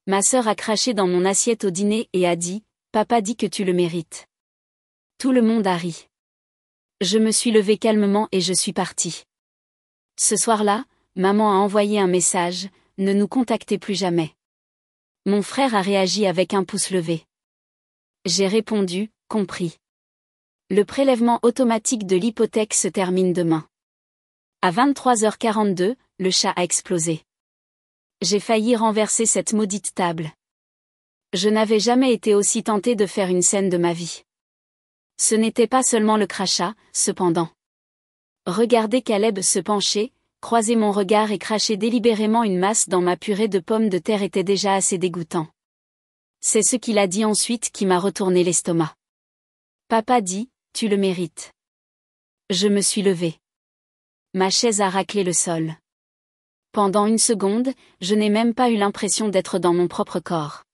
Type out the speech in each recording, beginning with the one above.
Ma sœur a craché dans mon assiette au dîner et a dit, « Papa dit que tu le mérites. » Tout le monde a ri. Je me suis levée calmement et je suis partie. Ce soir-là, maman a envoyé un message, « Ne nous contactez plus jamais. » Mon frère a réagi avec un pouce levé. J'ai répondu, « Compris. » Le prélèvement automatique de l'hypothèque se termine demain. À 23h42, le chat a explosé. J'ai failli renverser cette maudite table. Je n'avais jamais été aussi tentée de faire une scène de ma vie. Ce n'était pas seulement le crachat, cependant. Regarder Caleb se pencher, croiser mon regard et cracher délibérément une masse dans ma purée de pommes de terre était déjà assez dégoûtant. C'est ce qu'il a dit ensuite qui m'a retourné l'estomac. Papa dit, « Tu le mérites. » Je me suis levée. Ma chaise a raclé le sol. Pendant une seconde, je n'ai même pas eu l'impression d'être dans mon propre corps.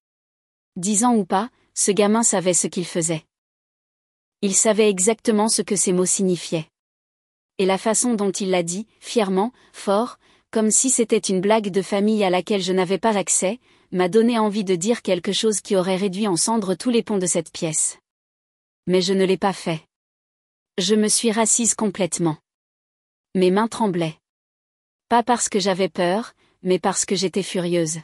10 ans ou pas, ce gamin savait ce qu'il faisait. Il savait exactement ce que ces mots signifiaient. Et la façon dont il l'a dit, fièrement, fort, comme si c'était une blague de famille à laquelle je n'avais pas accès, m'a donné envie de dire quelque chose qui aurait réduit en cendres tous les ponts de cette pièce. Mais je ne l'ai pas fait. Je me suis rassise complètement. Mes mains tremblaient. Pas parce que j'avais peur, mais parce que j'étais furieuse.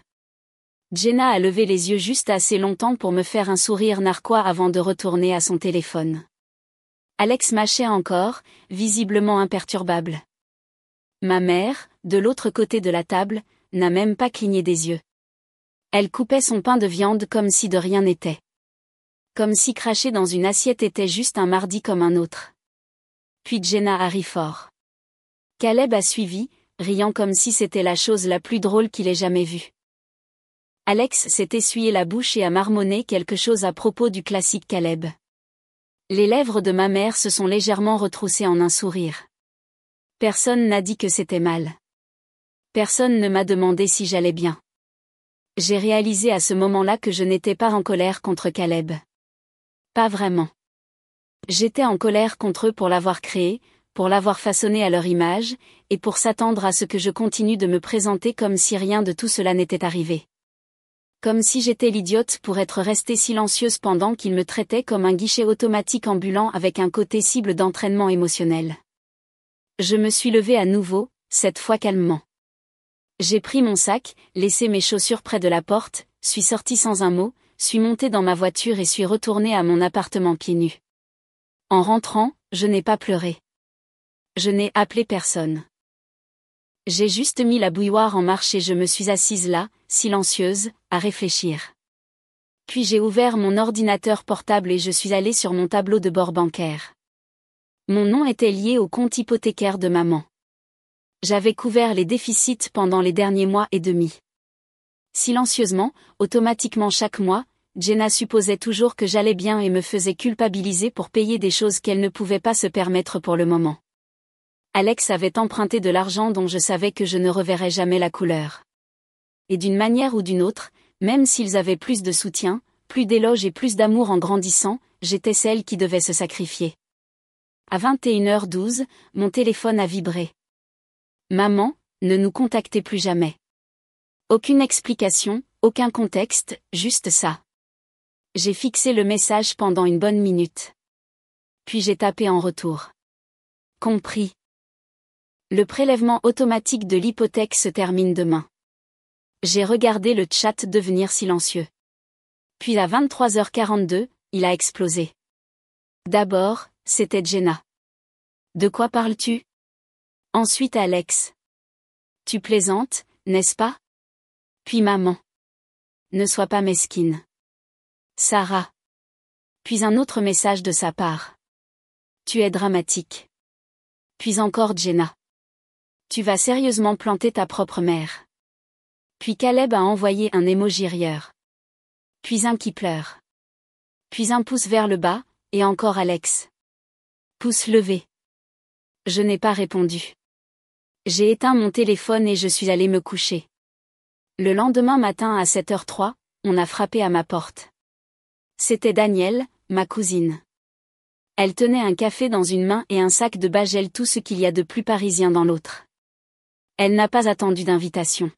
Jenna a levé les yeux juste assez longtemps pour me faire un sourire narquois avant de retourner à son téléphone. Alex mâchait encore, visiblement imperturbable. Ma mère, de l'autre côté de la table, n'a même pas cligné des yeux. Elle coupait son pain de viande comme si de rien n'était. Comme si cracher dans une assiette était juste un mardi comme un autre. Puis Jenna a ri fort. Caleb a suivi, riant comme si c'était la chose la plus drôle qu'il ait jamais vue. Alex s'est essuyé la bouche et a marmonné quelque chose à propos du classique Caleb. Les lèvres de ma mère se sont légèrement retroussées en un sourire. Personne n'a dit que c'était mal. Personne ne m'a demandé si j'allais bien. J'ai réalisé à ce moment-là que je n'étais pas en colère contre Caleb. Pas vraiment. J'étais en colère contre eux pour l'avoir créé, pour l'avoir façonné à leur image, et pour s'attendre à ce que je continue de me présenter comme si rien de tout cela n'était arrivé. Comme si j'étais l'idiote pour être restée silencieuse pendant qu'ils me traitaient comme un guichet automatique ambulant avec un côté cible d'entraînement émotionnel. Je me suis levée à nouveau, cette fois calmement. J'ai pris mon sac, laissé mes chaussures près de la porte, suis sortie sans un mot, suis montée dans ma voiture et suis retournée à mon appartement pieds nus. En rentrant, je n'ai pas pleuré. Je n'ai appelé personne. J'ai juste mis la bouilloire en marche et je me suis assise là, silencieuse, à réfléchir. Puis j'ai ouvert mon ordinateur portable et je suis allée sur mon tableau de bord bancaire. Mon nom était lié au compte hypothécaire de maman. J'avais couvert les déficits pendant les derniers mois et demi. Silencieusement, automatiquement chaque mois, Jenna supposait toujours que j'allais bien et me faisait culpabiliser pour payer des choses qu'elle ne pouvait pas se permettre pour le moment. Alex avait emprunté de l'argent dont je savais que je ne reverrais jamais la couleur. Et d'une manière ou d'une autre, même s'ils avaient plus de soutien, plus d'éloges et plus d'amour en grandissant, j'étais celle qui devait se sacrifier. À 21h12, mon téléphone a vibré. Maman, ne nous contactez plus jamais. Aucune explication, aucun contexte, juste ça. J'ai fixé le message pendant une bonne minute. Puis j'ai tapé en retour. Compris. Le prélèvement automatique de l'hypothèque se termine demain. J'ai regardé le chat devenir silencieux. Puis à 23h42, il a explosé. D'abord, c'était Jenna. De quoi parles-tu? Ensuite Alex. Tu plaisantes, n'est-ce pas? Puis maman. Ne sois pas mesquine. Sarah. Puis un autre message de sa part. Tu es dramatique. Puis encore Jenna. Tu vas sérieusement planter ta propre mère. Puis Caleb a envoyé un emoji rieur. Puis un qui pleure. Puis un pouce vers le bas, et encore Alex. Pouce levé. Je n'ai pas répondu. J'ai éteint mon téléphone et je suis allée me coucher. Le lendemain matin à 7h03, on a frappé à ma porte. C'était Danielle, ma cousine. Elle tenait un café dans une main et un sac de Bagel, tout ce qu'il y a de plus parisien dans l'autre. Elle n'a pas attendu d'invitation.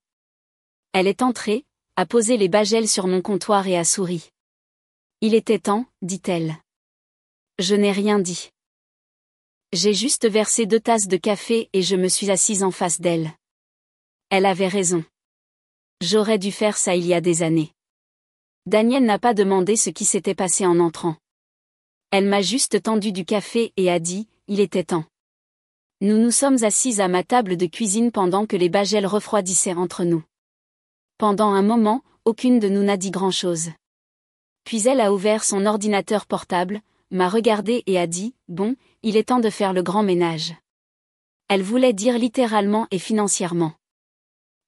Elle est entrée, a posé les bagels sur mon comptoir et a souri. Il était temps, dit-elle. Je n'ai rien dit. J'ai juste versé 2 tasses de café et je me suis assise en face d'elle. Elle avait raison. J'aurais dû faire ça il y a des années. Daniel n'a pas demandé ce qui s'était passé en entrant. Elle m'a juste tendu du café et a dit, il était temps. Nous nous sommes assises à ma table de cuisine pendant que les bagels refroidissaient entre nous. Pendant un moment, aucune de nous n'a dit grand-chose. Puis elle a ouvert son ordinateur portable, m'a regardé et a dit, bon, il est temps de faire le grand ménage. Elle voulait dire littéralement et financièrement.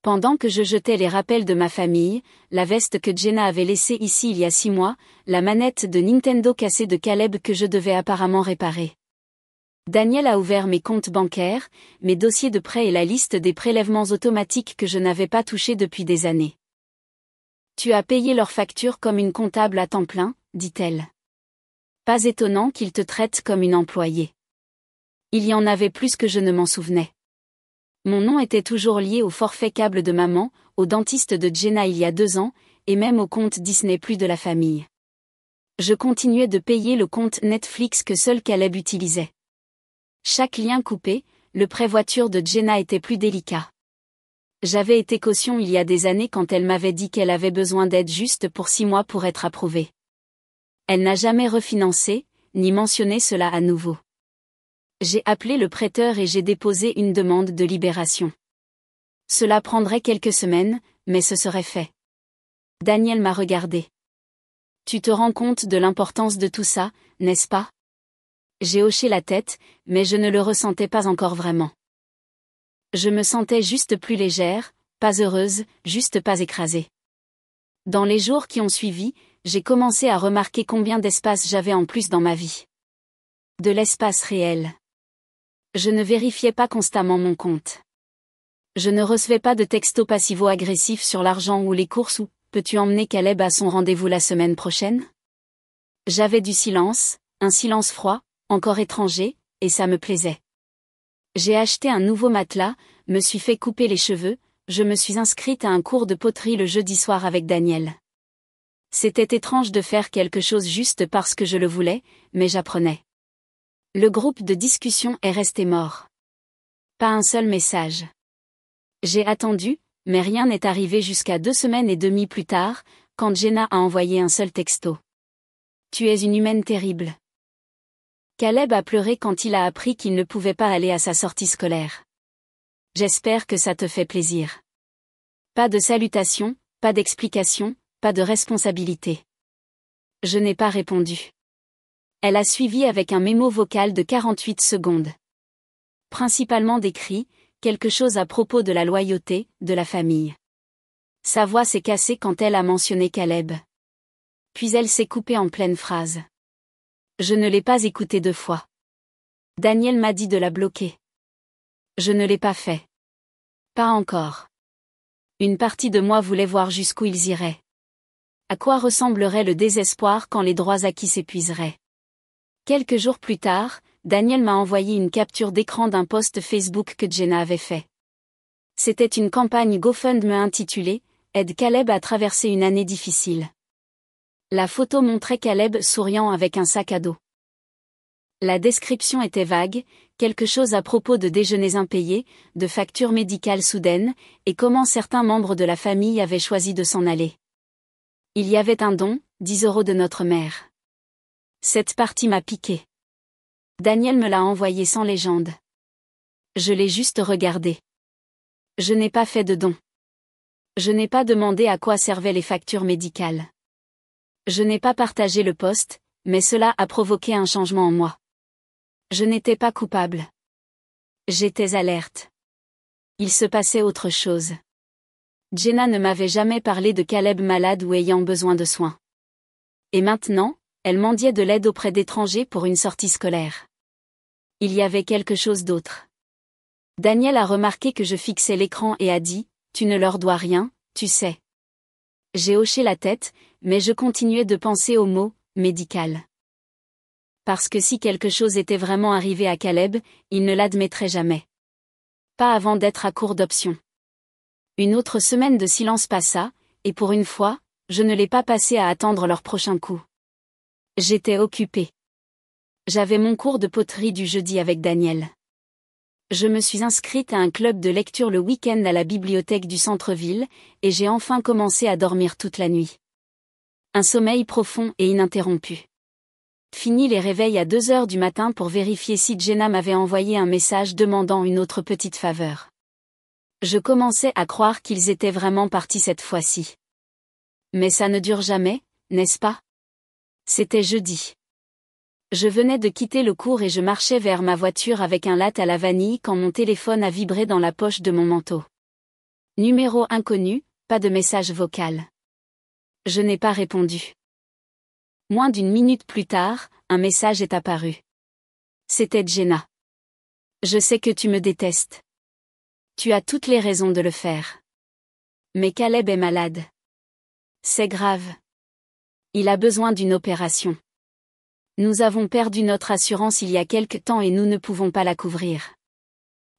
Pendant que je jetais les rappels de ma famille, la veste que Jenna avait laissée ici il y a 6 mois, la manette de Nintendo cassée de Caleb que je devais apparemment réparer. Daniel a ouvert mes comptes bancaires, mes dossiers de prêt et la liste des prélèvements automatiques que je n'avais pas touchés depuis des années. Tu as payé leurs factures comme une comptable à temps plein, dit-elle. Pas étonnant qu'ils te traitent comme une employée. Il y en avait plus que je ne m'en souvenais. Mon nom était toujours lié au forfait câble de maman, au dentiste de Jenna il y a 2 ans, et même au compte Disney+ de la famille. Je continuais de payer le compte Netflix que seul Caleb utilisait. Chaque lien coupé, le prêt voiture de Jenna était plus délicat. J'avais été caution il y a des années quand elle m'avait dit qu'elle avait besoin d'aide juste pour 6 mois pour être approuvée. Elle n'a jamais refinancé, ni mentionné cela à nouveau. J'ai appelé le prêteur et j'ai déposé une demande de libération. Cela prendrait quelques semaines, mais ce serait fait. Daniel m'a regardé. Tu te rends compte de l'importance de tout ça, n'est-ce pas? J'ai hoché la tête, mais je ne le ressentais pas encore vraiment. Je me sentais juste plus légère, pas heureuse, juste pas écrasée. Dans les jours qui ont suivi, j'ai commencé à remarquer combien d'espace j'avais en plus dans ma vie. De l'espace réel. Je ne vérifiais pas constamment mon compte. Je ne recevais pas de textos passivo-agressifs sur l'argent ou les courses ou « Peux-tu emmener Caleb à son rendez-vous la semaine prochaine ?» J'avais du silence, un silence froid, encore étranger, et ça me plaisait. J'ai acheté un nouveau matelas, me suis fait couper les cheveux, je me suis inscrite à un cours de poterie le jeudi soir avec Daniel. C'était étrange de faire quelque chose juste parce que je le voulais, mais j'apprenais. Le groupe de discussion est resté mort. Pas un seul message. J'ai attendu, mais rien n'est arrivé jusqu'à 2 semaines et demie plus tard, quand Jenna a envoyé un seul texto. Tu es une humaine terrible. Caleb a pleuré quand il a appris qu'il ne pouvait pas aller à sa sortie scolaire. J'espère que ça te fait plaisir. Pas de salutation, pas d'explication, pas de responsabilité. Je n'ai pas répondu. Elle a suivi avec un mémo vocal de 48 secondes. Principalement des cris, quelque chose à propos de la loyauté, de la famille. Sa voix s'est cassée quand elle a mentionné Caleb. Puis elle s'est coupée en pleine phrase. Je ne l'ai pas écoutée 2 fois. Daniel m'a dit de la bloquer. Je ne l'ai pas fait. Pas encore. Une partie de moi voulait voir jusqu'où ils iraient. À quoi ressemblerait le désespoir quand les droits acquis s'épuiseraient. Quelques jours plus tard, Daniel m'a envoyé une capture d'écran d'un post Facebook que Jenna avait fait. C'était une campagne GoFundMe intitulée « Aide Caleb à traverser une année difficile ». La photo montrait Caleb souriant avec un sac à dos. La description était vague, quelque chose à propos de déjeuners impayés, de factures médicales soudaines, et comment certains membres de la famille avaient choisi de s'en aller. Il y avait un don, 10 € de notre mère. Cette partie m'a piqué. Daniel me l'a envoyé sans légende. Je l'ai juste regardé. Je n'ai pas fait de don. Je n'ai pas demandé à quoi servaient les factures médicales. Je n'ai pas partagé le post, mais cela a provoqué un changement en moi. Je n'étais pas coupable. J'étais alerte. Il se passait autre chose. Jenna ne m'avait jamais parlé de Caleb malade ou ayant besoin de soins. Et maintenant, elle mendiait de l'aide auprès d'étrangers pour une sortie scolaire. Il y avait quelque chose d'autre. Daniel a remarqué que je fixais l'écran et a dit « Tu ne leur dois rien, tu sais ». J'ai hoché la tête, mais je continuais de penser au mot « médical ». Parce que si quelque chose était vraiment arrivé à Caleb, il ne l'admettrait jamais. Pas avant d'être à court d'options. Une autre semaine de silence passa, et pour une fois, je ne l'ai pas passé à attendre leur prochain coup. J'étais occupée. J'avais mon cours de poterie du jeudi avec Daniel. Je me suis inscrite à un club de lecture le week-end à la bibliothèque du centre-ville, et j'ai enfin commencé à dormir toute la nuit. Un sommeil profond et ininterrompu. Fini les réveils à 2 heures du matin pour vérifier si Jenna m'avait envoyé un message demandant une autre petite faveur. Je commençais à croire qu'ils étaient vraiment partis cette fois-ci. Mais ça ne dure jamais, n'est-ce pas? C'était jeudi. Je venais de quitter le cours et je marchais vers ma voiture avec un latte à la vanille quand mon téléphone a vibré dans la poche de mon manteau. Numéro inconnu, pas de message vocal. Je n'ai pas répondu. Moins d'une minute plus tard, un message est apparu. C'était Jenna. Je sais que tu me détestes. Tu as toutes les raisons de le faire. Mais Caleb est malade. C'est grave. Il a besoin d'une opération. Nous avons perdu notre assurance il y a quelque temps et nous ne pouvons pas la couvrir.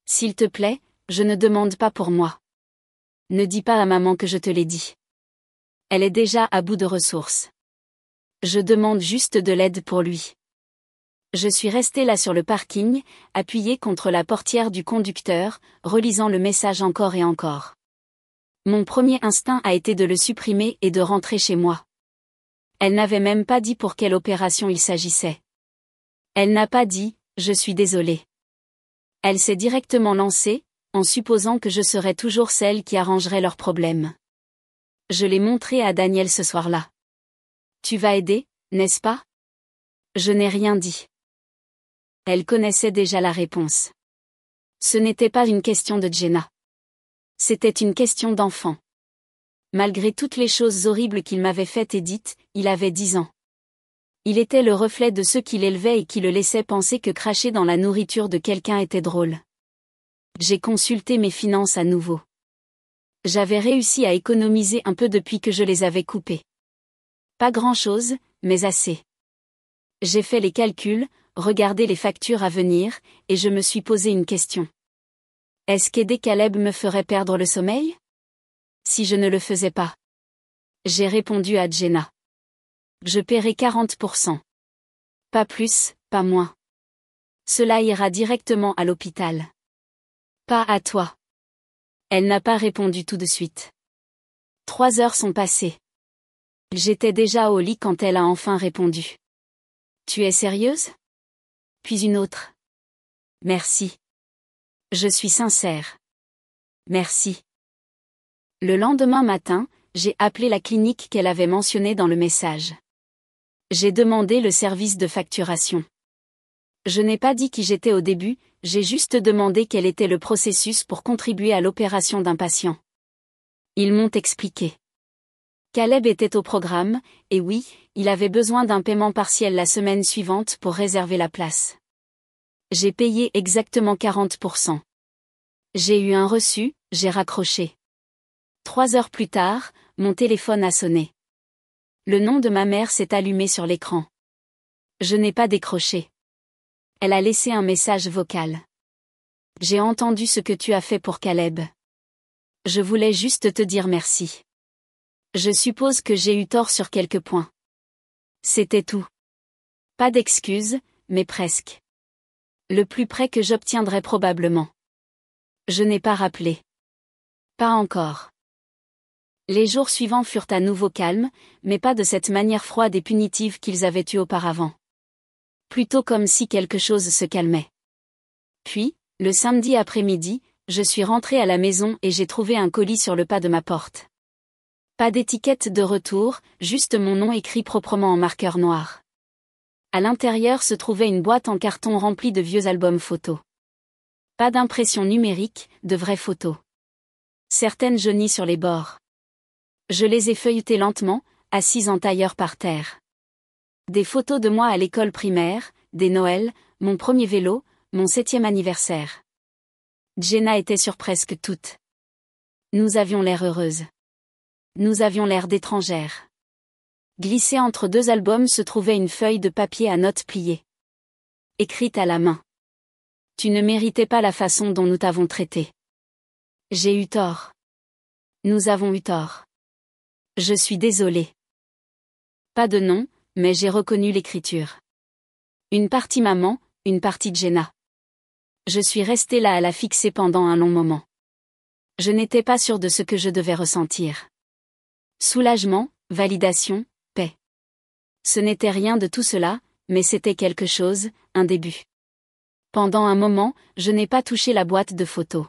S'il te plaît, je ne demande pas pour moi. Ne dis pas à maman que je te l'ai dit. Elle est déjà à bout de ressources. Je demande juste de l'aide pour lui. Je suis restée là sur le parking, appuyée contre la portière du conducteur, relisant le message encore et encore. Mon premier instinct a été de le supprimer et de rentrer chez moi. Elle n'avait même pas dit pour quelle opération il s'agissait. Elle n'a pas dit « je suis désolée ». Elle s'est directement lancée, en supposant que je serais toujours celle qui arrangerait leurs problèmes. Je l'ai montré à Daniel ce soir-là. Tu vas aider, n'est-ce pas? Je n'ai rien dit. Elle connaissait déjà la réponse. Ce n'était pas une question de Jenna. C'était une question d'enfant. Malgré toutes les choses horribles qu'il m'avait faites et dites, il avait 10 ans. Il était le reflet de ceux qui l'élevaient et qui le laissaient penser que cracher dans la nourriture de quelqu'un était drôle. J'ai consulté mes finances à nouveau. J'avais réussi à économiser un peu depuis que je les avais coupées. Pas grand-chose, mais assez. J'ai fait les calculs, regardé les factures à venir, et je me suis posé une question. Est-ce qu'aider Caleb me ferait perdre le sommeil? Si je ne le faisais pas. J'ai répondu à Jenna. Je paierai 40%. Pas plus, pas moins. Cela ira directement à l'hôpital. Pas à toi. Elle n'a pas répondu tout de suite. 3 heures sont passées. J'étais déjà au lit quand elle a enfin répondu. Tu es sérieuse? Puis une autre. Merci. Je suis sincère. Merci. Le lendemain matin, j'ai appelé la clinique qu'elle avait mentionnée dans le message. J'ai demandé le service de facturation. Je n'ai pas dit qui j'étais au début, j'ai juste demandé quel était le processus pour contribuer à l'opération d'un patient. Ils m'ont expliqué. Caleb était au programme, et oui, il avait besoin d'un paiement partiel la semaine suivante pour réserver la place. J'ai payé exactement 40%. J'ai eu un reçu, j'ai raccroché. 3 heures plus tard, mon téléphone a sonné. Le nom de ma mère s'est allumé sur l'écran. Je n'ai pas décroché. Elle a laissé un message vocal. J'ai entendu ce que tu as fait pour Caleb. Je voulais juste te dire merci. Je suppose que j'ai eu tort sur quelques points. C'était tout. Pas d'excuses, mais presque. Le plus près que j'obtiendrai probablement. Je n'ai pas rappelé. Pas encore. Les jours suivants furent à nouveau calmes, mais pas de cette manière froide et punitive qu'ils avaient eue auparavant. Plutôt comme si quelque chose se calmait. Puis, le samedi après-midi, je suis rentrée à la maison et j'ai trouvé un colis sur le pas de ma porte. Pas d'étiquette de retour, juste mon nom écrit proprement en marqueur noir. À l'intérieur se trouvait une boîte en carton remplie de vieux albums photos. Pas d'impression numérique, de vraies photos. Certaines jaunies sur les bords. Je les ai feuilletées lentement, assise en tailleur par terre. Des photos de moi à l'école primaire, des Noëls, mon premier vélo, mon 7e anniversaire. Jenna était sur presque toutes. Nous avions l'air heureuses. Nous avions l'air d'étrangères. Glissée entre 2 albums se trouvait une feuille de papier à notes pliées. Écrite à la main. Tu ne méritais pas la façon dont nous t'avons traité. J'ai eu tort. Nous avons eu tort. Je suis désolé. Pas de nom, mais j'ai reconnu l'écriture. Une partie maman, une partie Jenna. Je suis restée là à la fixer pendant un long moment. Je n'étais pas sûre de ce que je devais ressentir. Soulagement, validation, paix. Ce n'était rien de tout cela, mais c'était quelque chose, un début. Pendant un moment, je n'ai pas touché la boîte de photos.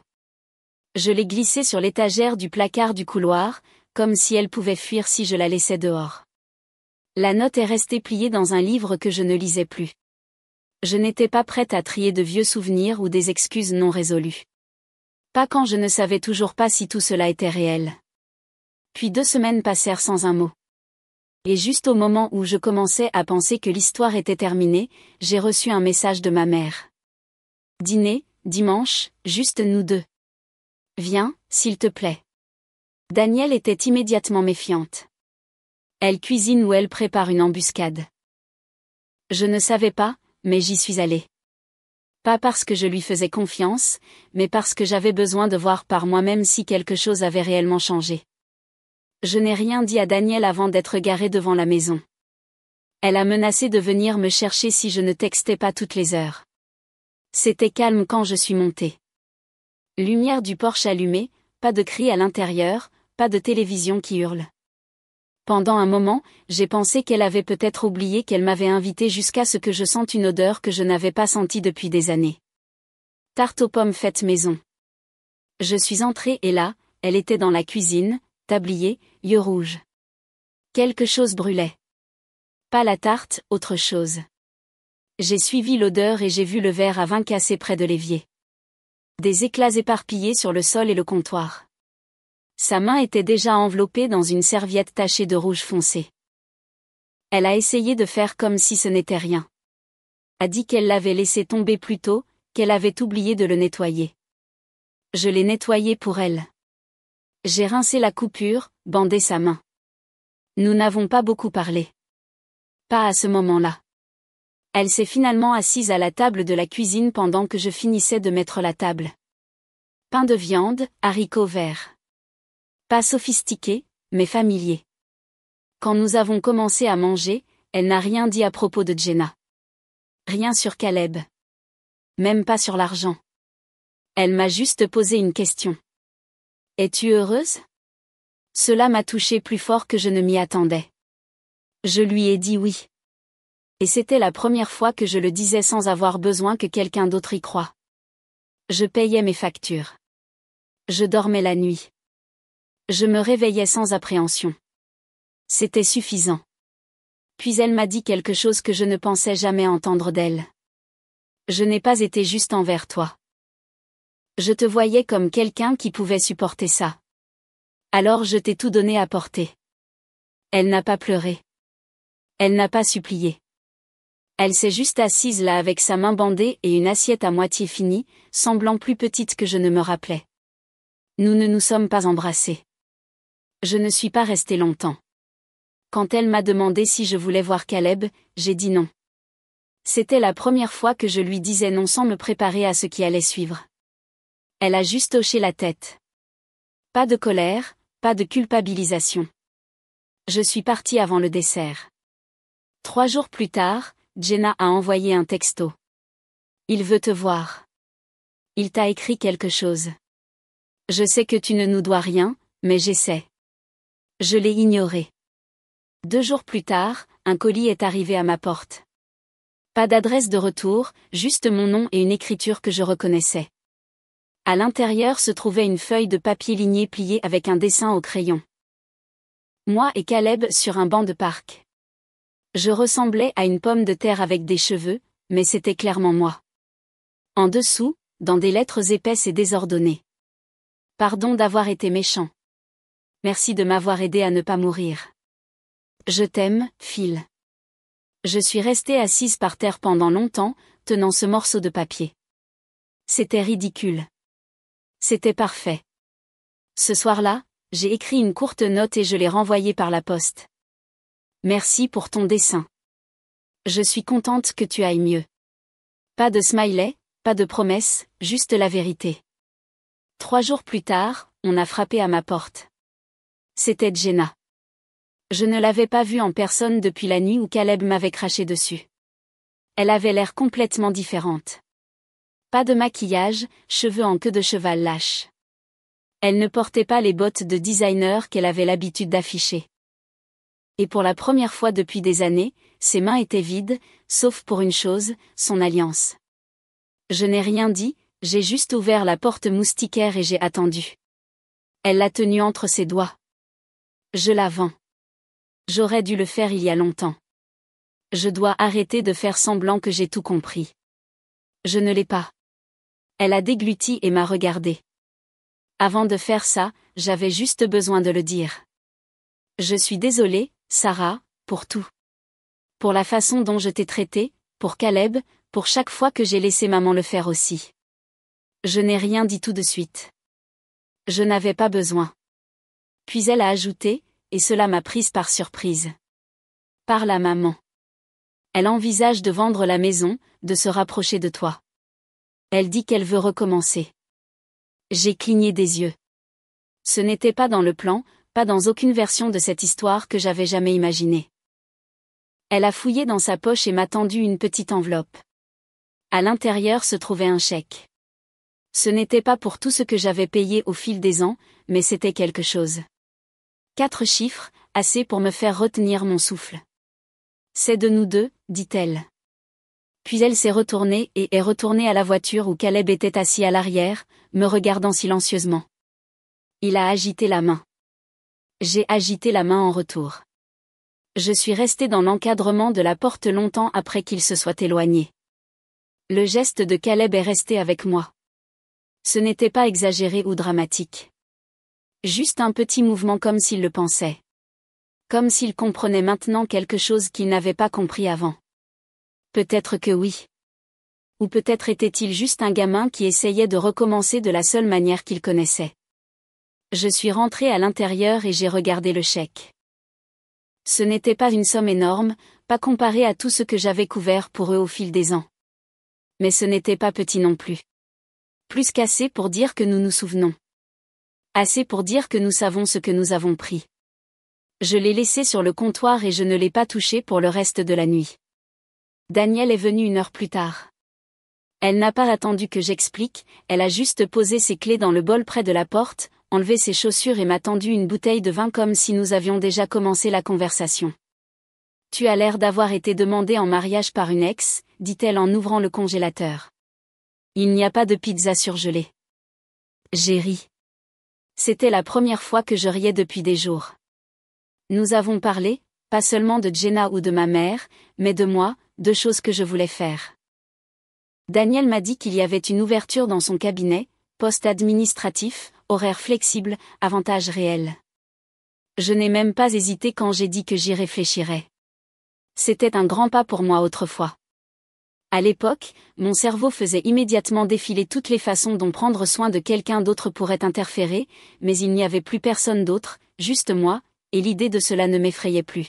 Je l'ai glissée sur l'étagère du placard du couloir, comme si elle pouvait fuir si je la laissais dehors. La note est restée pliée dans un livre que je ne lisais plus. Je n'étais pas prête à trier de vieux souvenirs ou des excuses non résolues. Pas quand je ne savais toujours pas si tout cela était réel. Puis 2 semaines passèrent sans un mot. Et juste au moment où je commençais à penser que l'histoire était terminée, j'ai reçu un message de ma mère. Dîner, dimanche, juste nous deux. Viens, s'il te plaît. Danielle était immédiatement méfiante. Elle cuisine ou elle prépare une embuscade. Je ne savais pas, mais j'y suis allée. Pas parce que je lui faisais confiance, mais parce que j'avais besoin de voir par moi-même si quelque chose avait réellement changé. Je n'ai rien dit à Danielle avant d'être garée devant la maison. Elle a menacé de venir me chercher si je ne textais pas toutes les heures. C'était calme quand je suis montée. Lumière du porche allumée, pas de cris à l'intérieur, pas de télévision qui hurle. Pendant un moment, j'ai pensé qu'elle avait peut-être oublié qu'elle m'avait invitée jusqu'à ce que je sente une odeur que je n'avais pas sentie depuis des années. Tarte aux pommes faite maison. Je suis entrée et là, elle était dans la cuisine, tablier, yeux rouges. Quelque chose brûlait. Pas la tarte, autre chose. J'ai suivi l'odeur et j'ai vu le verre à vin cassé près de l'évier. Des éclats éparpillés sur le sol et le comptoir. Sa main était déjà enveloppée dans une serviette tachée de rouge foncé. Elle a essayé de faire comme si ce n'était rien. A dit qu'elle l'avait laissé tomber plus tôt, qu'elle avait oublié de le nettoyer. Je l'ai nettoyé pour elle. J'ai rincé la coupure, bandé sa main. Nous n'avons pas beaucoup parlé. Pas à ce moment-là. Elle s'est finalement assise à la table de la cuisine pendant que je finissais de mettre la table. Pain de viande, haricots verts. Pas sophistiqué, mais familier. Quand nous avons commencé à manger, elle n'a rien dit à propos de Jenna. Rien sur Caleb. Même pas sur l'argent. Elle m'a juste posé une question. Es-tu heureuse? Cela m'a touché plus fort que je ne m'y attendais. Je lui ai dit oui. Et c'était la première fois que je le disais sans avoir besoin que quelqu'un d'autre y croie. Je payais mes factures. Je dormais la nuit. Je me réveillais sans appréhension. C'était suffisant. Puis elle m'a dit quelque chose que je ne pensais jamais entendre d'elle. Je n'ai pas été juste envers toi. Je te voyais comme quelqu'un qui pouvait supporter ça. Alors je t'ai tout donné à porter. Elle n'a pas pleuré. Elle n'a pas supplié. Elle s'est juste assise là avec sa main bandée et une assiette à moitié finie, semblant plus petite que je ne me rappelais. Nous ne nous sommes pas embrassés. Je ne suis pas restée longtemps. Quand elle m'a demandé si je voulais voir Caleb, j'ai dit non. C'était la première fois que je lui disais non sans me préparer à ce qui allait suivre. Elle a juste hoché la tête. Pas de colère, pas de culpabilisation. Je suis partie avant le dessert. 3 jours plus tard, Jenna a envoyé un texto. Il veut te voir. Il t'a écrit quelque chose. Je sais que tu ne nous dois rien, mais j'essaie. Je l'ai ignoré. 2 jours plus tard, un colis est arrivé à ma porte. Pas d'adresse de retour, juste mon nom et une écriture que je reconnaissais. À l'intérieur se trouvait une feuille de papier ligné pliée avec un dessin au crayon. Moi et Caleb sur un banc de parc. Je ressemblais à une pomme de terre avec des cheveux, mais c'était clairement moi. En dessous, dans des lettres épaisses et désordonnées. Pardon d'avoir été méchant. Merci de m'avoir aidé à ne pas mourir. Je t'aime, Phil. Je suis restée assise par terre pendant longtemps, tenant ce morceau de papier. C'était ridicule. C'était parfait. Ce soir-là, j'ai écrit une courte note et je l'ai renvoyée par la poste. Merci pour ton dessin. Je suis contente que tu ailles mieux. Pas de smiley, pas de promesse, juste la vérité. 3 jours plus tard, on a frappé à ma porte. C'était Jenna. Je ne l'avais pas vue en personne depuis la nuit où Caleb m'avait craché dessus. Elle avait l'air complètement différente. Pas de maquillage, cheveux en queue de cheval lâche. Elle ne portait pas les bottes de designer qu'elle avait l'habitude d'afficher. Et pour la première fois depuis des années, ses mains étaient vides, sauf pour une chose, son alliance. Je n'ai rien dit, j'ai juste ouvert la porte moustiquaire et j'ai attendu. Elle l'a tenue entre ses doigts. Je la vends. J'aurais dû le faire il y a longtemps. Je dois arrêter de faire semblant que j'ai tout compris. Je ne l'ai pas. Elle a dégluti et m'a regardé. Avant de faire ça, j'avais juste besoin de le dire. Je suis désolée, Sarah, pour tout. Pour la façon dont je t'ai traitée, pour Caleb, pour chaque fois que j'ai laissé maman le faire aussi. Je n'ai rien dit tout de suite. Je n'avais pas besoin. Puis elle a ajouté, et cela m'a prise par surprise. Parle à maman. Elle envisage de vendre la maison, de se rapprocher de toi. Elle dit qu'elle veut recommencer. J'ai cligné des yeux. Ce n'était pas dans le plan, pas dans aucune version de cette histoire que j'avais jamais imaginée. Elle a fouillé dans sa poche et m'a tendu une petite enveloppe. À l'intérieur se trouvait un chèque. Ce n'était pas pour tout ce que j'avais payé au fil des ans, mais c'était quelque chose. 4 chiffres, assez pour me faire retenir mon souffle. C'est de nous deux, dit-elle. Puis elle s'est retournée et est retournée à la voiture où Caleb était assis à l'arrière, me regardant silencieusement. Il a agité la main. J'ai agité la main en retour. Je suis restée dans l'encadrement de la porte longtemps après qu'il se soit éloigné. Le geste de Caleb est resté avec moi. Ce n'était pas exagéré ou dramatique. Juste un petit mouvement comme s'il le pensait. Comme s'il comprenait maintenant quelque chose qu'il n'avait pas compris avant. Peut-être que oui. Ou peut-être était-il juste un gamin qui essayait de recommencer de la seule manière qu'il connaissait. Je suis rentrée à l'intérieur et j'ai regardé le chèque. Ce n'était pas une somme énorme, pas comparée à tout ce que j'avais couvert pour eux au fil des ans. Mais ce n'était pas petit non plus. Plus qu'assez pour dire que nous nous souvenons. Assez pour dire que nous savons ce que nous avons pris. Je l'ai laissé sur le comptoir et je ne l'ai pas touché pour le reste de la nuit. Danielle est venue 1 heure plus tard. Elle n'a pas attendu que j'explique, elle a juste posé ses clés dans le bol près de la porte, enlevé ses chaussures et m'a tendu une bouteille de vin comme si nous avions déjà commencé la conversation. Tu as l'air d'avoir été demandé en mariage par une ex, dit-elle en ouvrant le congélateur. Il n'y a pas de pizza surgelée. J'ai ri. C'était la première fois que je riais depuis des jours. Nous avons parlé, pas seulement de Jenna ou de ma mère, mais de moi, de choses que je voulais faire. Daniel m'a dit qu'il y avait une ouverture dans son cabinet, poste administratif, horaire flexible, avantages réels. Je n'ai même pas hésité quand j'ai dit que j'y réfléchirais. C'était un grand pas pour moi autrefois. À l'époque, mon cerveau faisait immédiatement défiler toutes les façons dont prendre soin de quelqu'un d'autre pourrait interférer, mais il n'y avait plus personne d'autre, juste moi, et l'idée de cela ne m'effrayait plus.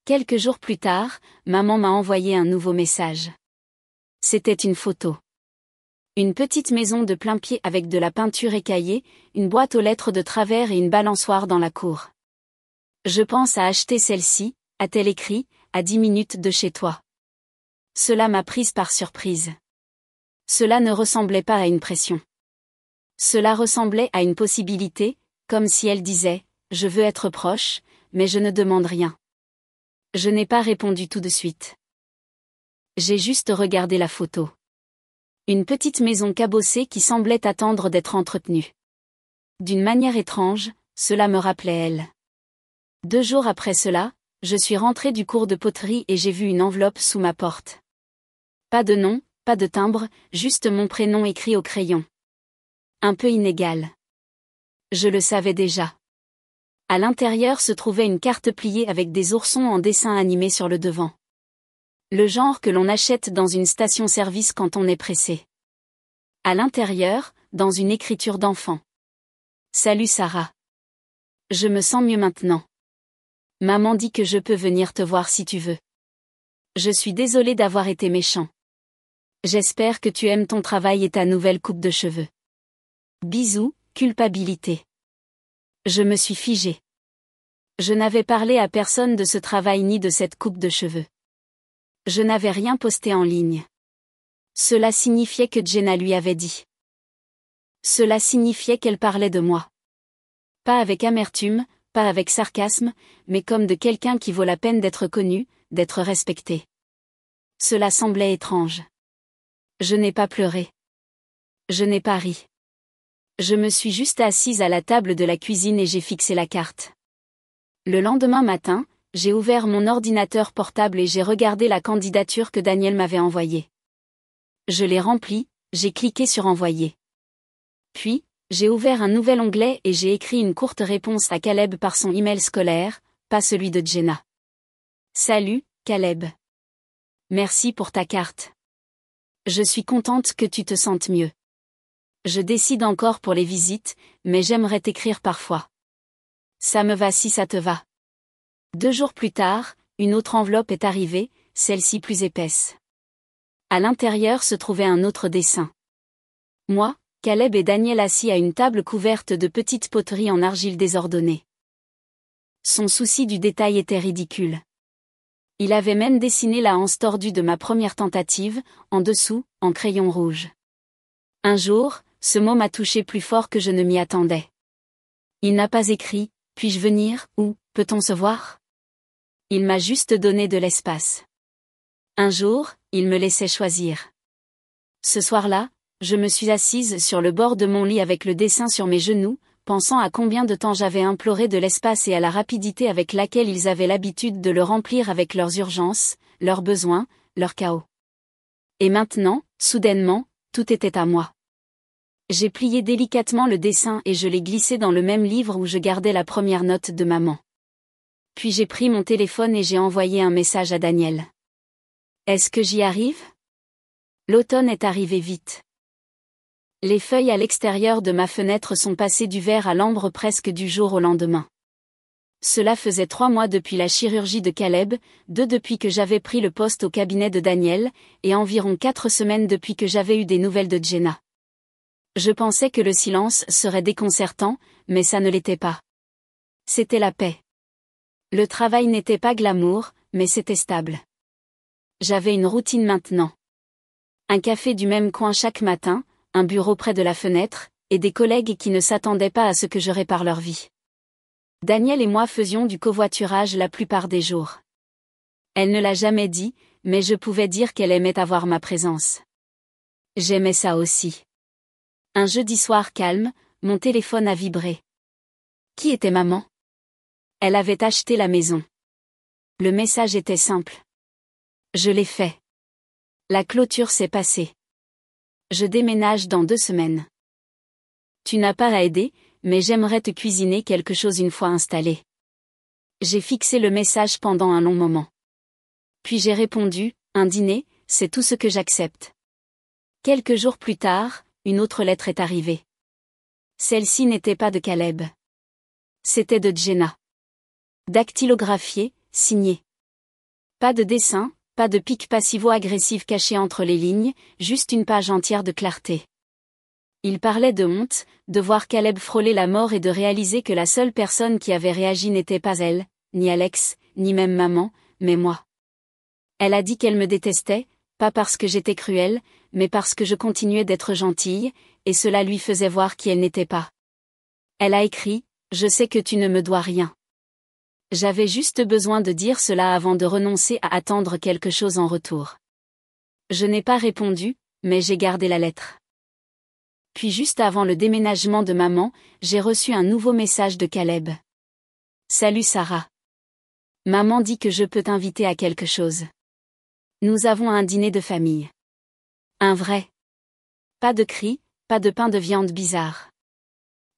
Quelques jours plus tard, maman m'a envoyé un nouveau message. C'était une photo. Une petite maison de plain-pied avec de la peinture écaillée, une boîte aux lettres de travers et une balançoire dans la cour. Je pense à acheter celle-ci, a-t-elle écrit, à 10 minutes de chez toi. Cela m'a prise par surprise. Cela ne ressemblait pas à une pression. Cela ressemblait à une possibilité, comme si elle disait, je veux être proche, mais je ne demande rien. Je n'ai pas répondu tout de suite. J'ai juste regardé la photo. Une petite maison cabossée qui semblait attendre d'être entretenue. D'une manière étrange, cela me rappelait elle. 2 jours après cela, je suis rentrée du cours de poterie et j'ai vu une enveloppe sous ma porte. Pas de nom, pas de timbre, juste mon prénom écrit au crayon. Un peu inégal. Je le savais déjà. À l'intérieur se trouvait une carte pliée avec des oursons en dessin animé sur le devant. Le genre que l'on achète dans une station-service quand on est pressé. À l'intérieur, dans une écriture d'enfant. Salut Sarah. Je me sens mieux maintenant. Maman dit que je peux venir te voir si tu veux. Je suis désolée d'avoir été méchant. J'espère que tu aimes ton travail et ta nouvelle coupe de cheveux. Bisous, culpabilité. Je me suis figée. Je n'avais parlé à personne de ce travail ni de cette coupe de cheveux. Je n'avais rien posté en ligne. Cela signifiait que Jenna lui avait dit. Cela signifiait qu'elle parlait de moi. Pas avec amertume, pas avec sarcasme, mais comme de quelqu'un qui vaut la peine d'être connu, d'être respecté. Cela semblait étrange. Je n'ai pas pleuré. Je n'ai pas ri. Je me suis juste assise à la table de la cuisine et j'ai fixé la carte. Le lendemain matin, j'ai ouvert mon ordinateur portable et j'ai regardé la candidature que Daniel m'avait envoyée. Je l'ai remplie, j'ai cliqué sur Envoyer. Puis, j'ai ouvert un nouvel onglet et j'ai écrit une courte réponse à Caleb par son email scolaire, pas celui de Jenna. Salut, Caleb. Merci pour ta carte. Je suis contente que tu te sentes mieux. Je décide encore pour les visites, mais j'aimerais t'écrire parfois. Ça me va si ça te va. 2 jours plus tard, une autre enveloppe est arrivée, celle-ci plus épaisse. À l'intérieur se trouvait un autre dessin. Moi, Caleb et Daniel assis à une table couverte de petites poteries en argile désordonnée. Son souci du détail était ridicule. Il avait même dessiné la hanse tordue de ma première tentative, en dessous, en crayon rouge. Un jour, ce mot m'a touché plus fort que je ne m'y attendais. Il n'a pas écrit « Puis-je venir » ou « Peut-on se voir ?» Il m'a juste donné de l'espace. Un jour, il me laissait choisir. Ce soir-là, je me suis assise sur le bord de mon lit avec le dessin sur mes genoux, pensant à combien de temps j'avais imploré de l'espace et à la rapidité avec laquelle ils avaient l'habitude de le remplir avec leurs urgences, leurs besoins, leur chaos. Et maintenant, soudainement, tout était à moi. J'ai plié délicatement le dessin et je l'ai glissé dans le même livre où je gardais la première note de maman. Puis j'ai pris mon téléphone et j'ai envoyé un message à Daniel. Est-ce que j'y arrive ? L'automne est arrivé vite. Les feuilles à l'extérieur de ma fenêtre sont passées du vert à l'ambre presque du jour au lendemain. Cela faisait 3 mois depuis la chirurgie de Caleb, 2 depuis que j'avais pris le poste au cabinet de Daniel, et environ 4 semaines depuis que j'avais eu des nouvelles de Jenna. Je pensais que le silence serait déconcertant, mais ça ne l'était pas. C'était la paix. Le travail n'était pas glamour, mais c'était stable. J'avais une routine maintenant. Un café du même coin chaque matin, un bureau près de la fenêtre, et des collègues qui ne s'attendaient pas à ce que je répare leur vie. Daniel et moi faisions du covoiturage la plupart des jours. Elle ne l'a jamais dit, mais je pouvais dire qu'elle aimait avoir ma présence. J'aimais ça aussi. Un jeudi soir calme, mon téléphone a vibré. Qui était maman ? Elle avait acheté la maison. Le message était simple. Je l'ai fait. La clôture s'est passée. Je déménage dans 2 semaines. Tu n'as pas à aider, mais j'aimerais te cuisiner quelque chose une fois installé. J'ai fixé le message pendant un long moment. Puis j'ai répondu, un dîner, c'est tout ce que j'accepte. Quelques jours plus tard, une autre lettre est arrivée. Celle-ci n'était pas de Caleb. C'était de Jenna. Dactylographiée, signée. Pas de dessin, pas de pic passivo-agressif caché entre les lignes, juste une page entière de clarté. Il parlait de honte, de voir Caleb frôler la mort et de réaliser que la seule personne qui avait réagi n'était pas elle, ni Alex, ni même maman, mais moi. Elle a dit qu'elle me détestait, pas parce que j'étais cruelle, mais parce que je continuais d'être gentille, et cela lui faisait voir qui elle n'était pas. Elle a écrit, « Je sais que tu ne me dois rien. » J'avais juste besoin de dire cela avant de renoncer à attendre quelque chose en retour. Je n'ai pas répondu, mais j'ai gardé la lettre. Puis juste avant le déménagement de maman, j'ai reçu un nouveau message de Caleb. Salut Sarah. Maman dit que je peux t'inviter à quelque chose. Nous avons un dîner de famille. Un vrai. Pas de cris, pas de pain de viande bizarre.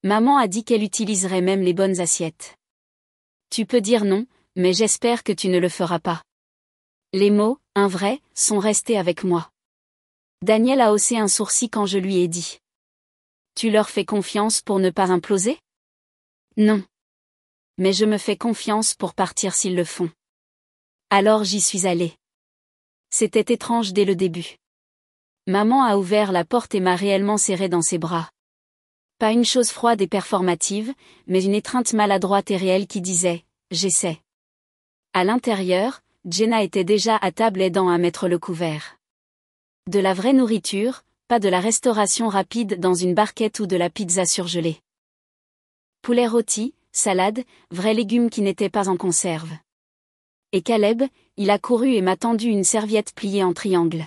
Maman a dit qu'elle utiliserait même les bonnes assiettes. Tu peux dire non, mais j'espère que tu ne le feras pas. Les mots, un vrai, sont restés avec moi. Daniel a haussé un sourcil quand je lui ai dit. Tu leur fais confiance pour ne pas imploser ? Non. Mais je me fais confiance pour partir s'ils le font. Alors j'y suis allée. C'était étrange dès le début. Maman a ouvert la porte et m'a réellement serrée dans ses bras. Pas une chose froide et performative, mais une étreinte maladroite et réelle qui disait « j'essaie. À l'intérieur, Jenna était déjà à table aidant à mettre le couvert. De la vraie nourriture, pas de la restauration rapide dans une barquette ou de la pizza surgelée. Poulet rôti, salade, vrais légumes qui n'étaient pas en conserve. Et Caleb, il a couru et m'a tendu une serviette pliée en triangle.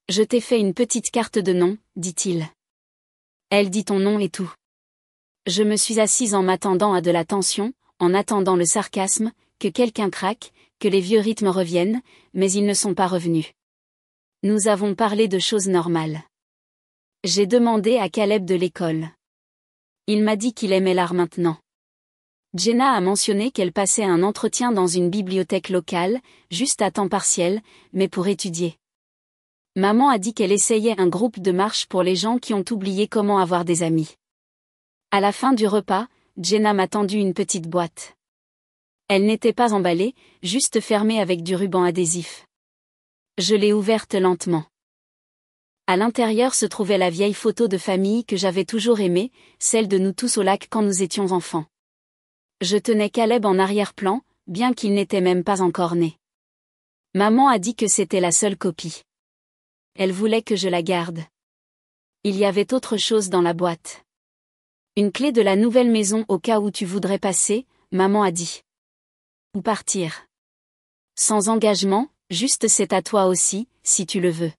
Je t'ai fait une petite carte de nom, dit-il. Elle dit ton nom et tout. Je me suis assise en m'attendant à de la tension, en attendant le sarcasme, que quelqu'un craque, que les vieux rythmes reviennent, mais ils ne sont pas revenus. Nous avons parlé de choses normales. J'ai demandé à Caleb de l'école. Il m'a dit qu'il aimait l'art maintenant. Jenna a mentionné qu'elle passait un entretien dans une bibliothèque locale, juste à temps partiel, mais pour étudier. Maman a dit qu'elle essayait un groupe de marche pour les gens qui ont oublié comment avoir des amis. À la fin du repas, Jenna m'a tendu une petite boîte. Elle n'était pas emballée, juste fermée avec du ruban adhésif. Je l'ai ouverte lentement. À l'intérieur se trouvait la vieille photo de famille que j'avais toujours aimée, celle de nous tous au lac quand nous étions enfants. Je tenais Caleb en arrière-plan, bien qu'il n'était même pas encore né. Maman a dit que c'était la seule copie. Elle voulait que je la garde. Il y avait autre chose dans la boîte. Une clé de la nouvelle maison au cas où tu voudrais passer, maman a dit. Ou partir. Sans engagement, juste c'est à toi aussi, si tu le veux.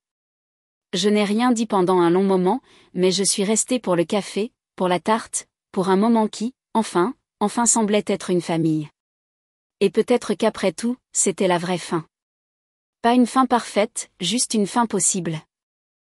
Je n'ai rien dit pendant un long moment, mais je suis restée pour le café, pour la tarte, pour un moment qui, enfin semblait être une famille. Et peut-être qu'après tout, c'était la vraie fin. Pas une fin parfaite, juste une fin possible.